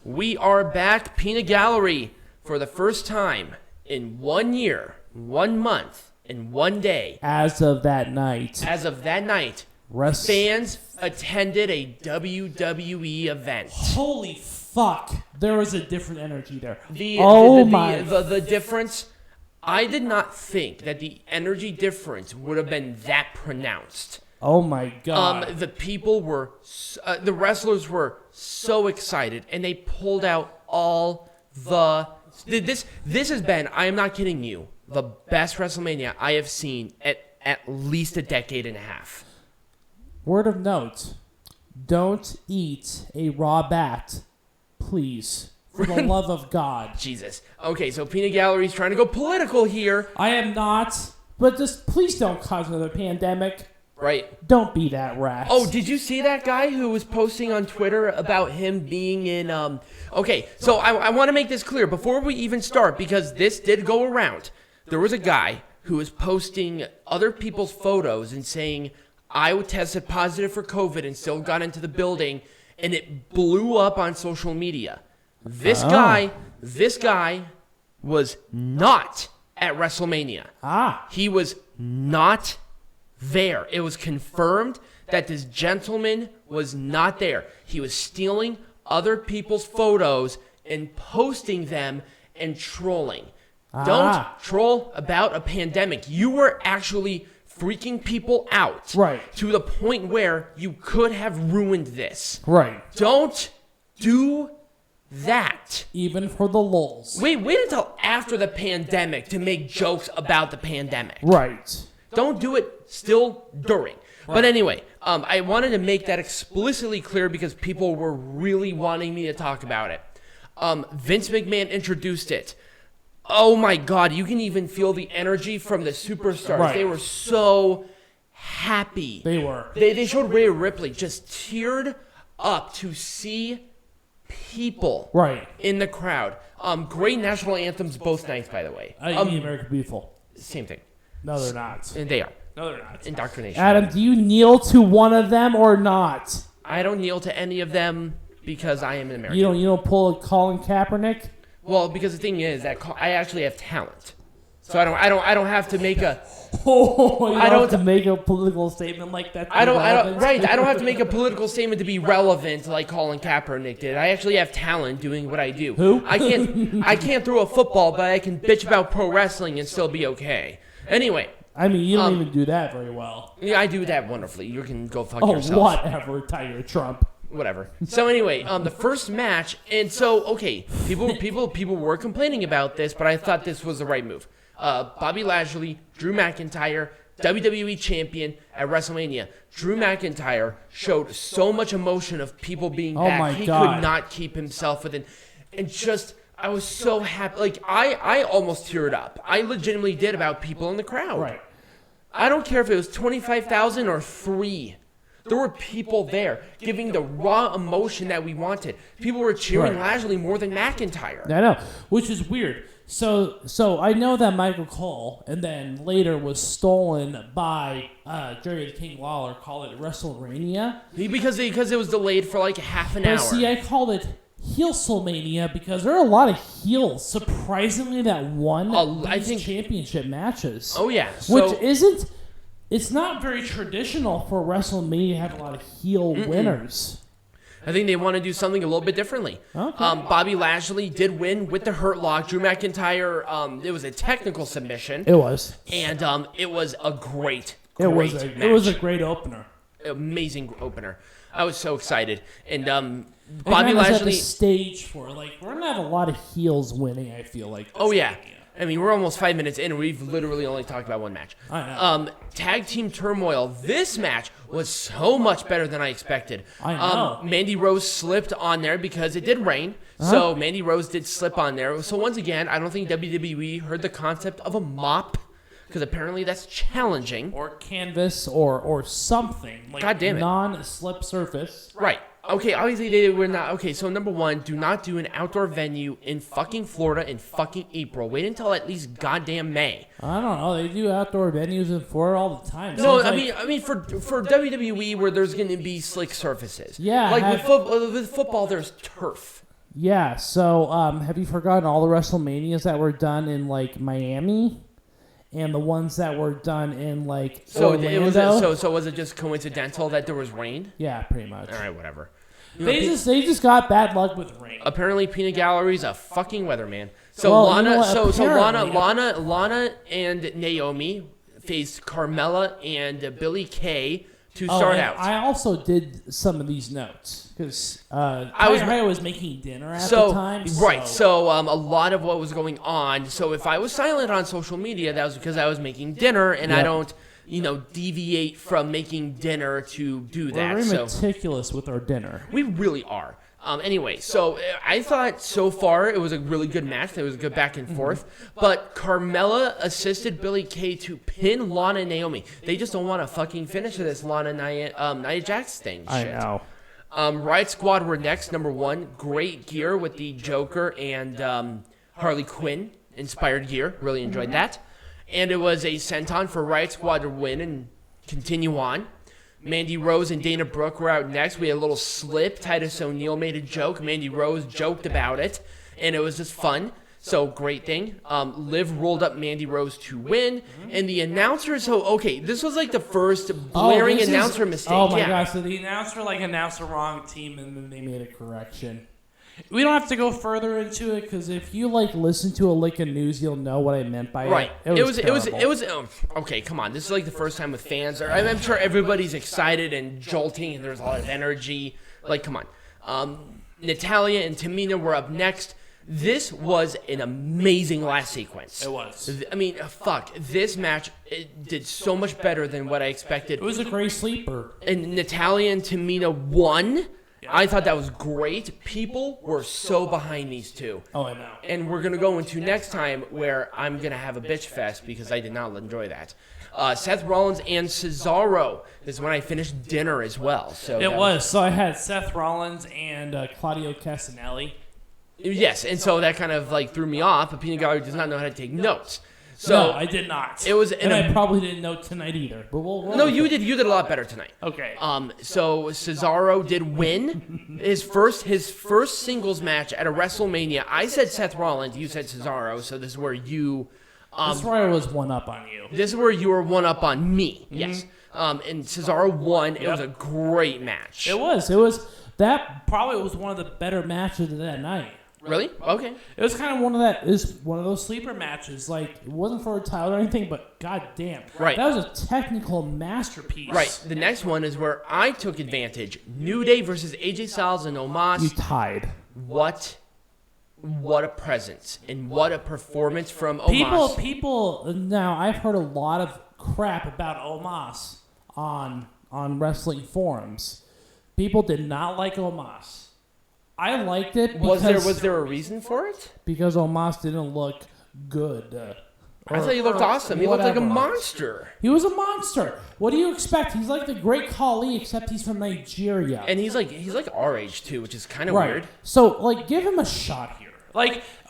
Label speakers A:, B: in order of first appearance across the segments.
A: We are back, Peanut Gallery, for the first time in 1 year, 1 month, and 1 day.
B: As of that night,
A: fans attended a WWE event.
B: Holy fuck. There was a different energy there.
A: The difference, I did not think that the energy difference would have been that pronounced.
B: Oh my god.
A: The people were, the wrestlers were so excited, and they pulled out all the, this has been, I am not kidding you, the best WrestleMania I have seen at least a decade and a half.
B: Word of note, don't eat a raw bat, please. For the love of God.
A: Jesus. Okay, so Peanut Gallery's trying to go political here.
B: I am not, but just please don't cause another pandemic.
A: Right.
B: Don't be that rat.
A: Oh, did you see that guy who was posting on Twitter about him being in, Okay, so I want to make this clear before we even start, because this did go around. There was a guy who was posting other people's photos and saying, I tested positive for COVID and still got into the building, and it blew up on social media. This guy was not at WrestleMania. He was not there. It was confirmed that this gentleman was not there. He was stealing other people's photos and posting them and trolling. Don't troll about a pandemic. You were actually freaking people out.
B: Right.
A: To the point where you could have ruined this.
B: Right.
A: Don't do that.
B: Even for the lulz.
A: Wait until after the pandemic to make jokes about the pandemic.
B: Right.
A: Don't do it still during. Right. But anyway, I wanted to make that explicitly clear because people were really wanting me to talk about it. Vince McMahon introduced it. Oh my God, you can even feel the energy from the superstars. Right. They were so happy.
B: They were.
A: They showed Rhea Ripley just teared up to see people in the crowd. Great national anthems both nights, by the way.
B: American Beautiful.
A: Same thing.
B: No, they're not.
A: And they are.
B: No, they're not.
A: Indoctrination.
B: Adam, do you kneel to one of them or not?
A: I don't kneel to any of them because I am an American.
B: You don't pull a Colin Kaepernick?
A: Well, because the thing is that I actually have talent, so I don't have to make a.
B: I don't have to make a political statement like that.
A: I don't have to make a political statement to be relevant like Colin Kaepernick did. I actually have talent doing what I do.
B: Who?
A: I can't throw a football, but I can bitch about pro wrestling and still be okay. Anyway.
B: I mean, you don't even do that very well.
A: Yeah, I do that wonderfully. You can go fuck yourself.
B: Oh, whatever, Tiger Trump.
A: Whatever. So anyway, the first match, and so okay, people were complaining about this, but I thought this was the right move. Bobby Lashley, Drew McIntyre, WWE champion at WrestleMania. Drew McIntyre showed so much emotion of people being back. He could not keep himself within, and just. I was so happy. Like, I almost teared up. I legitimately did about people in the crowd.
B: Right.
A: I don't care if it was 25,000 or 3. There were people there giving the raw emotion that we wanted. People were cheering Lashley more than McIntyre.
B: I know, which is weird. So I know that Michael Cole, and then later was stolen by Jerry the King Lawler, called it WrestleMania.
A: Because it was delayed for like half an hour.
B: See, I called it Heelselmania because there are a lot of heels, surprisingly, that won these championship matches.
A: Oh, yeah.
B: Which isn't... It's not very traditional for WrestleMania to have a lot of heel winners.
A: I think they want to do something a little bit differently.
B: Okay.
A: Bobby Lashley did win with the Hurt Lock. Drew McIntyre, it was a technical submission.
B: It was.
A: And it was a great
B: It was a great opener.
A: Amazing opener. I was so excited. And Bobby Lashley
B: set the stage for it. Like, we're gonna have a lot of heels winning, I feel like.
A: Oh yeah. I mean, we're almost 5 minutes in, and we've literally only talked about one match.
B: I know.
A: Tag Team Turmoil. This match was so much better than I expected.
B: I know.
A: Mandy Rose slipped on there because it did rain. So Mandy Rose did slip on there. So once again, I don't think WWE heard the concept of a mop, because apparently that's challenging.
B: Or canvas or something. Like,
A: God damn it.
B: Non-slip surface.
A: Right. Okay, obviously they were not. Okay, so number one, do not do an outdoor venue in fucking Florida in fucking April. Wait until at least goddamn May.
B: I don't know. They do outdoor venues in Florida all the time.
A: No, I mean for WWE where there's going to be slick surfaces.
B: Yeah.
A: Like with football, there's turf.
B: Yeah, so have you forgotten all the WrestleManias that were done in like Miami, and the ones that were done in like Orlando?
A: So was it just coincidental that there was rain?
B: Yeah, pretty much.
A: All right, whatever.
B: They just got bad luck with rain.
A: Apparently, Peanut Gallery's a fucking weatherman. So
B: Well,
A: Lana and Naomi faced Carmella and Billie Kay to start out.
B: I also did some of these notes because I was making dinner at the time.
A: Right. So a lot of what was going on. So if I was silent on social media, that was because I was making dinner, and I don't, deviate from making dinner to do that.
B: We're very meticulous with our dinner.
A: We really are. Anyway, so I thought so far it was a really good match. It was a good back and forth. But Carmella assisted Billie Kay to pin Lana and Naomi. They just don't want to fucking finish this Nia Jax thing.
B: I know.
A: Riot Squad were next, number 1. Great gear with the Joker and Harley Quinn inspired gear. Really enjoyed that. And it was a senton for Riot Squad to win and continue on. Mandy Rose and Dana Brooke were out next. We had a little slip. Titus O'Neil made a joke. Mandy Rose joked about it, and it was just fun. So, great thing. Liv rolled up Mandy Rose to win, and the announcer, this was like the first blaring announcer mistake.
B: Oh my gosh, so the announcer announced the wrong team, and then they made a correction. We don't have to go further into it because if you listen to a news, you'll know what I meant by
A: right.
B: it.
A: It was okay. Come on, this is like the first time with fans. I'm sure everybody's excited and jolting, and there's a lot of energy. Come on. Natalya and Tamina were up next. This was an amazing last sequence.
B: It was.
A: I mean, this match it did so much better than what I expected.
B: It was a great sleeper.
A: And Natalya and Tamina won. I thought that was great. People were so behind these two.
B: Oh, I know.
A: And we're going to go into next time where I'm going to have a bitch fest because I did not enjoy that. Seth Rollins and Cesaro. This is when I finished dinner as well. So
B: I had Seth Rollins and Claudio Castagnelli.
A: Yes, and so that kind of threw me off. But Peanut Gallery does not know how to take notes. So
B: no, I did not.
A: It was,
B: and I probably didn't know tonight either. But
A: you did. You did a lot better tonight.
B: Okay.
A: So Cesaro did win his first singles match at a WrestleMania. I said Seth Rollins. You said Cesaro. So this is where you.
B: This is where I was one up on you.
A: This is where you were one up on me. Yes. And Cesaro won. It was a great match.
B: It was. That probably was one of the better matches of that night.
A: Really? Okay.
B: It was kind of one of those sleeper matches. It wasn't for a title or anything, but goddamn,
A: right?
B: That was a technical masterpiece.
A: Right. The next one is where I took advantage. New Day versus Aj Styles and Omas.
B: You tied.
A: What a presence and what a performance from Omas.
B: People. Now I've heard a lot of crap about Omas on wrestling forums. People did not like Omas. I liked it because...
A: Was there a reason for it?
B: Because Omos didn't look good.
A: I thought he looked awesome. He looked like a monster.
B: He was a monster. What do you expect? He's like the Great Khali, except he's from Nigeria.
A: And he's like our age, too, which is kind of weird.
B: So, give him a shot here.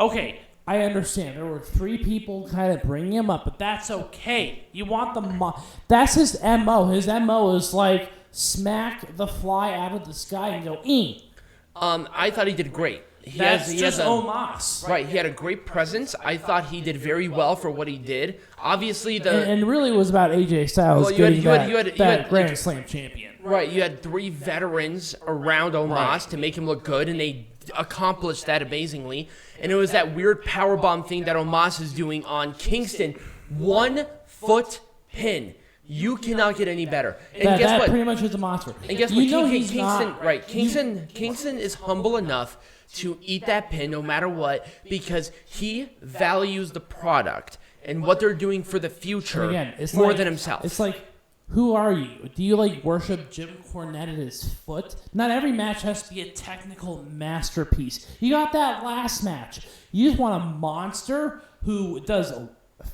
B: Okay, I understand. There were 3 people kind of bringing him up, but that's okay. You want that's his M.O. His M.O. is smack the fly out of the sky and go,
A: I thought he did great.
B: That's just Omas.
A: Right, he had a great presence. I thought he did very well for what he did. Obviously,
B: and really it was about AJ Styles getting that Grand Slam champion.
A: Right, you had 3 veterans around Omas to make him look good, and they accomplished that amazingly. And it was that weird powerbomb thing that Omas is doing on Kingston. 1 foot pin. You cannot get any better. And guess what?
B: Pretty much is a monster.
A: And guess what? Kingston is humble enough to eat that pin no matter what because he values the product and what they're doing for the future more than himself.
B: It's who are you? Do you worship Jim Cornette at his foot? Not every match has to be a technical masterpiece. You got that last match. You just want a monster who does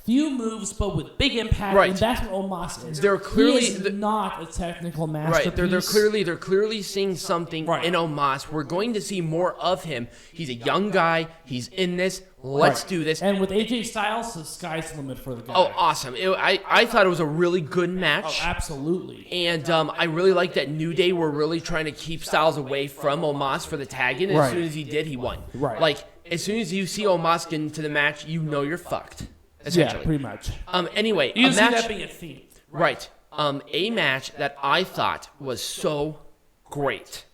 B: few moves, but with big impact,
A: Right.
B: and that's what Omos is.
A: They're clearly
B: he is not a technical masterpiece.
A: Right. They're clearly seeing something in Omos. We're going to see more of him. He's a young guy. He's in this. Let's do this.
B: And with AJ Styles, the sky's the limit for the guy.
A: Oh, awesome! I thought it was a really good match.
B: Oh, absolutely.
A: And I really like that New Day were really trying to keep Styles away from Omos for the tag in. And as soon as he did, he won.
B: Right.
A: Like, as soon as you see Omos get into the match, you know you're fucked. Essentially.
B: Yeah, pretty much.
A: Anyway,
B: You
A: a
B: see
A: match.
B: that being a theme.
A: Right. A match that I thought was so great.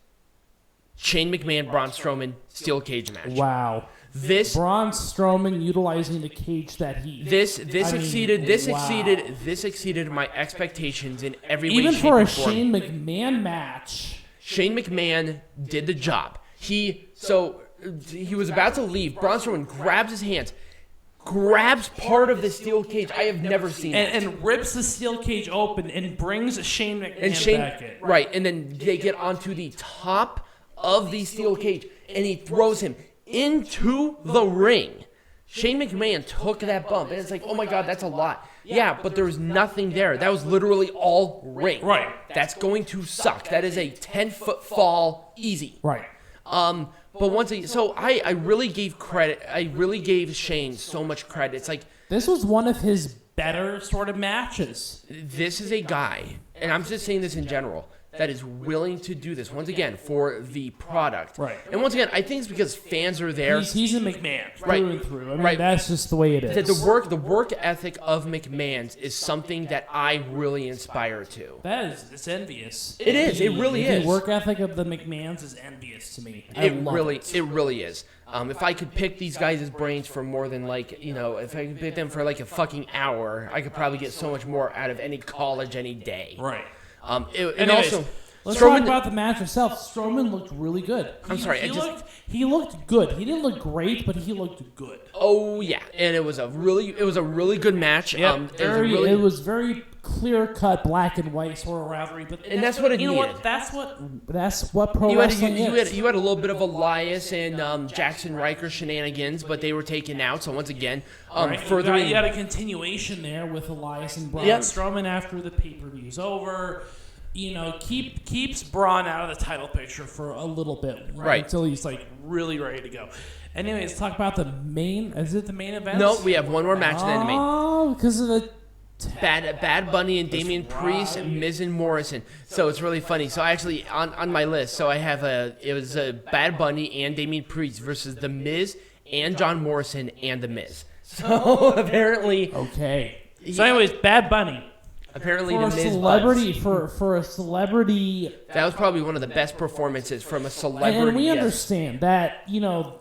A: Shane McMahon, Braun Strowman, steel cage match.
B: Wow.
A: This
B: Braun Strowman utilizing the cage that he
A: exceeded my expectations in every way,
B: even
A: shape,
B: for a
A: and form.
B: Shane McMahon match.
A: Shane McMahon did the job. He was about to leave. Braun Strowman grabs his hands, grabs part of the steel cage. I have never seen it.
B: And rips the steel cage open and brings Shane McMahon back in.
A: Right, and then they get onto the top of the steel cage, and he throws him into the ring. Shane McMahon took that bump, and it's like, oh my God, that's a lot. Yeah, but there was nothing there. That was literally all ring.
B: Right.
A: That's going to suck. That is a 10-foot fall easy.
B: Right.
A: But once again, so I really gave credit. I really gave Shane so much credit. It's like,
B: This was one of his better sort of matches.
A: this is a guy, and I'm just saying this in general, that is willing to do this, once again, for the product.
B: Right.
A: And once again, I think it's because fans are there.
B: He's a McMahon through
A: Right.
B: and through. I mean,
A: Right.
B: that's just the way it is.
A: That the work ethic of McMahon's is something that I really inspire to.
B: It's envious.
A: It is. It really is.
B: The work ethic of the McMahons is envious to me.
A: It really is. If I could pick these guys' brains for more than if I could pick them for like a fucking hour, I could probably get so much more out of any college any day.
B: Right.
A: And
B: Anyways,
A: also,
B: let's
A: Strowman,
B: talk about the match itself. Strowman looked really good.
A: I'm sorry,
B: He looked good. He didn't look great, but he looked good.
A: Oh yeah, and it was a really good match.
B: Yep. It was very clear cut, black and white sort of rivalry. But
A: that's what it
B: you know
A: needed.
B: what? That's what pro wrestling is.
A: You had a little bit of Elias and Jackson Riker shenanigans, but they were taken out. So once again, furthering.
B: You had a continuation there with Elias and Braun Strowman after the pay-per-view's over. Keeps Braun out of the title picture for a little bit,
A: right?
B: Until he's like really ready to go. Anyways, let's talk about the main. Is it the main event?
A: No, we have one more match in the main.
B: Oh, because of the
A: Bad Bunny and Damian Priest, and Miz and Morrison. So it's really funny. So I actually on my list. So I have Bad Bunny and Damian Priest versus the Miz and John Morrison and the Miz. So apparently,
B: okay. So anyways, Bad Bunny.
A: Apparently,
B: for
A: the
B: a
A: Miz
B: celebrity, for a celebrity,
A: that was probably one of the best performances from a celebrity.
B: And we understand that,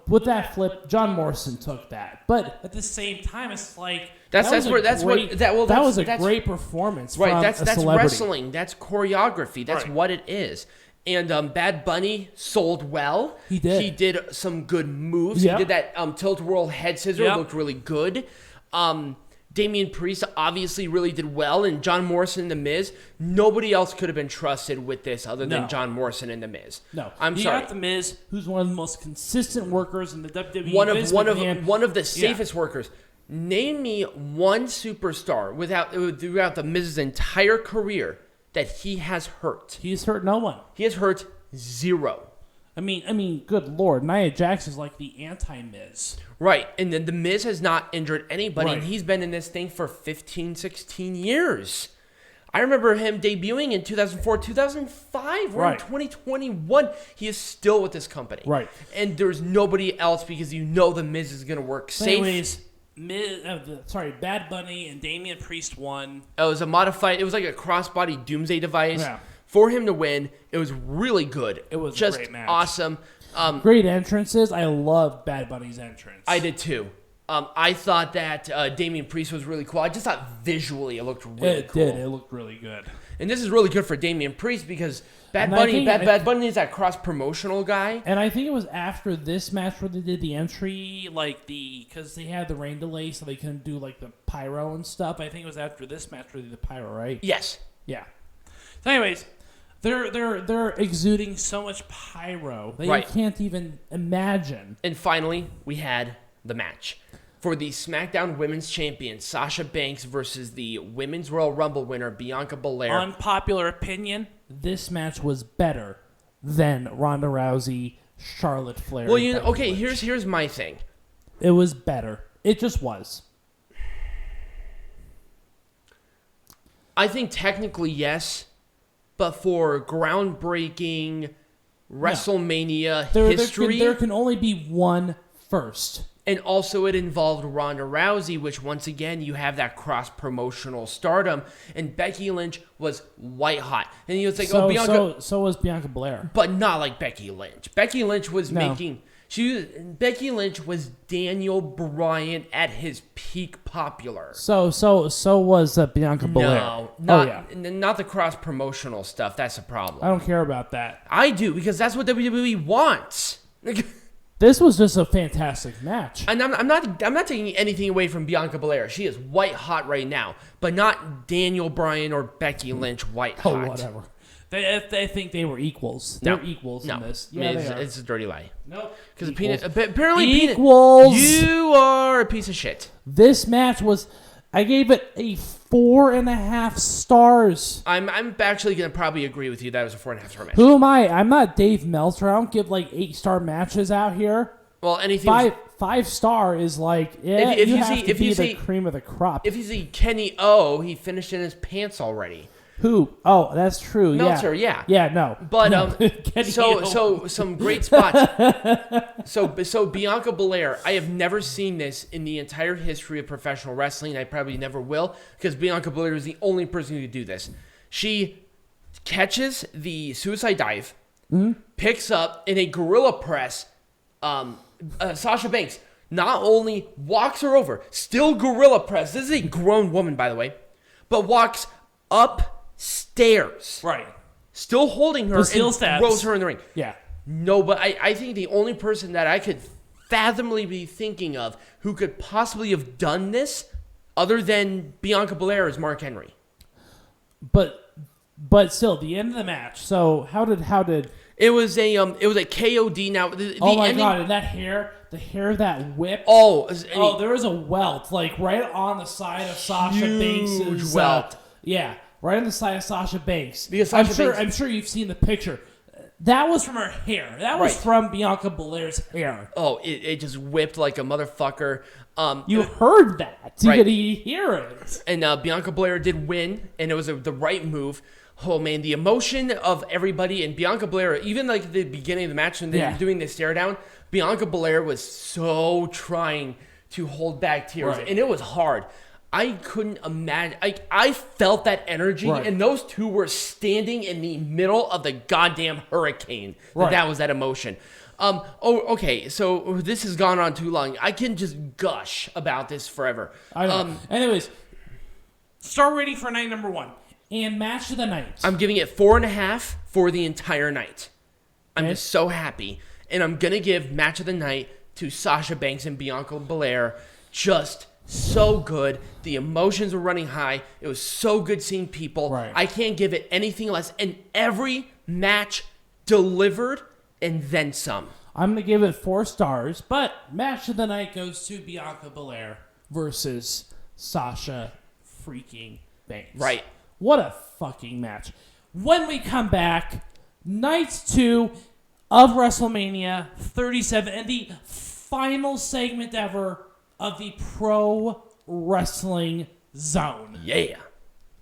B: with that flip, John Morrison took that, but at the same time, it's like that was a great performance.
A: Right,
B: from
A: that's
B: celebrity.
A: wrestling, that's choreography, that's what it is. And Bad Bunny sold well.
B: He did.
A: He did some good moves.
B: Yep.
A: He did that tilt whirl head scissor. Looked really good. Damian Priest obviously really did well, and John Morrison and The Miz, nobody else could have been trusted with this other than John Morrison and The Miz.
B: No,
A: I'm sorry.
B: You got The Miz, who's one of the most consistent workers in the WWE.
A: One of the safest workers. Name me one superstar throughout The Miz's entire career that he has hurt.
B: He's hurt no one.
A: He has hurt zero.
B: I mean, good Lord, Nia Jax is like the anti-Miz.
A: Right, and then The Miz has not injured anybody,
B: Right.
A: and he's been in this thing for 15, 16 years. I remember him debuting in 2004, 2005. We're in 2021. He is still with this company.
B: Right.
A: And there's nobody else because The Miz is going to work safe.
B: Anyways, Bad Bunny and Damian Priest won.
A: It was a like a crossbody doomsday device.
B: Yeah.
A: For him to win, it was really good.
B: It was
A: just
B: a great match.
A: Awesome.
B: Great entrances. I love Bad Bunny's entrance.
A: I did too. I thought that Damian Priest was really cool. I just thought visually it looked really cool.
B: It looked really good.
A: And this is really good for Damian Priest because Bad Bunny is that cross-promotional guy.
B: And I think it was after this match where they did the entry, because they had the rain delay, so they couldn't do like the pyro and stuff. I think it was after this match where they did the pyro, right?
A: Yes.
B: Yeah. So anyways, they're exuding so much pyro that you can't even imagine.
A: And finally, we had the match. for the SmackDown Women's Champion, Sasha Banks versus the Women's Royal Rumble winner, Bianca Belair.
B: Unpopular opinion, this match was better than Ronda Rousey, Charlotte Flair.
A: Well, here's my thing.
B: It was better. It just was.
A: I think technically yes, but for groundbreaking WrestleMania history,
B: there can only be one first.
A: And also it involved Ronda Rousey, which once again, you have that cross-promotional stardom. And Becky Lynch was white hot. And he was like, Bianca.
B: So was Bianca Belair.
A: But not like Becky Lynch. Becky Lynch was Becky Lynch was Daniel Bryan at his peak popular.
B: So was Bianca Belair.
A: No, not the cross-promotional stuff. That's a problem.
B: I don't care about that.
A: I do, because that's what WWE wants.
B: This was just a fantastic match.
A: And I'm not taking anything away from Bianca Belair. She is white hot right now, but not Daniel Bryan or Becky Lynch white hot.
B: Oh, whatever. They think they were equals. They're equals in this. Yeah,
A: it's a dirty lie.
B: Nope.
A: Because apparently
B: equals.
A: You are a piece of shit.
B: This match was. I gave it a 4.5 stars.
A: I'm actually gonna probably agree with you. That was a 4.5 star match.
B: Who am I? I'm not Dave Meltzer. I don't give like 8-star matches out here.
A: Well, anything
B: 5-star is like if you see the cream of the crop.
A: If you see Kenny O, he finished in his pants already.
B: Who? Oh, that's true.
A: Meltzer, yeah.
B: Yeah, no.
A: But so some great spots. So Bianca Belair, I have never seen this in the entire history of professional wrestling. I probably never will, because Bianca Belair is the only person who could do this. She catches the suicide dive, picks up in a gorilla press Sasha Banks. Not only walks her over, still gorilla press. This is a grown woman, by the way, but walks upstairs.
B: Right.
A: Still holding her and throws her in the ring.
B: Yeah.
A: No, but I think the only person that I could fathomably be thinking of who could possibly have done this other than Bianca Belair is Mark Henry.
B: But still, the end of the match. So how did
A: it was a KOD now.
B: Oh my god, and that hair, the hair that whipped. There was a welt like right on the side of Sasha Banks.
A: Huge welt.
B: Yeah, right on the side of Sasha Banks.
A: Because
B: I'm sure you've seen the picture. That was from her hair. That was from Bianca Belair's hair.
A: Oh, it just whipped like a motherfucker.
B: You heard that. You could hear it.
A: And Bianca Belair did win, and it was the right move. Oh, man, the emotion of everybody, and Bianca Belair, even like the beginning of the match when they were doing the stare down, Bianca Belair was so trying to hold back tears, and it was hard. I couldn't imagine. I felt that energy, and those two were standing in the middle of the goddamn hurricane. That was that emotion. Okay, so this has gone on too long. I can just gush about this forever.
B: I know. Anyways, star rating for night number 1 and match of the night.
A: I'm giving it 4.5 for the entire night. I'm just so happy, and I'm gonna give match of the night to Sasha Banks and Bianca Belair. Just so good. The emotions were running high. It was so good seeing people. I can't give it anything less. And every match delivered and then some.
B: I'm going to give it 4 stars, but match of the night goes to Bianca Belair versus Sasha freaking Banks.
A: Right.
B: What a fucking match. When we come back, night 2 of WrestleMania 37 and the final segment ever of the Pro Wrestling Zone.
A: Yeah.